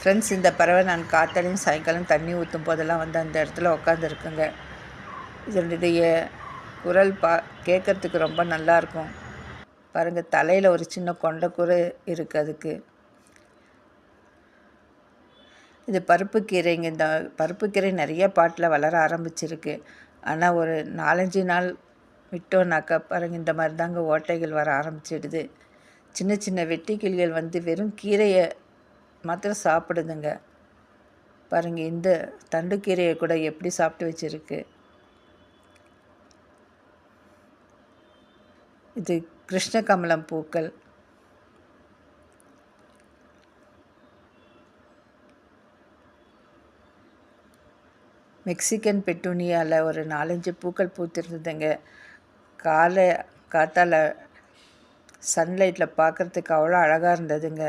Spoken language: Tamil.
ஃப்ரெண்ட்ஸ், இந்த பறவை நான் காத்தாலையும் சாயங்காலம் தண்ணி ஊற்றும் போதெல்லாம் வந்து அந்த இடத்துல உட்காந்துருக்குங்க. இதனுடைய குரல் கேட்குறதுக்கு ரொம்ப நல்லாயிருக்கும். பாருங்கள், தலையில் ஒரு சின்ன கொண்டை கூட இருக்குது அதுக்கு. இது பருப்பு கீரைங்க. இந்த பருப்பு கீரை நிறைய பாட்டில் வளர ஆரம்பிச்சிருக்கு. ஆனால் ஒரு 4-5 நாள் விட்டோன்னாக்கா பாருங்கள், இந்த மாதிரி தாங்க ஓட்டைகள் வர ஆரம்பிச்சிடுது. சின்ன சின்ன வெட்டுக்கிளிகள் வந்து வெறும் கீரையை மாத்திரம் சாப்பிடுதுங்க. பாருங்கள், இந்த தண்டுக்கீரையை கூட எப்படி சாப்பிட்டு வச்சுருக்கு. இது கிருஷ்ணகமலம் பூக்கள். மெக்சிகன் பெட்டூனியாவில் ஒரு 4-5 பூக்கள் பூத்திருந்ததுங்க. காத்தால் சன்லைட்டில் பார்க்குறதுக்கு அவ்வளோ அழகாக இருந்ததுங்க.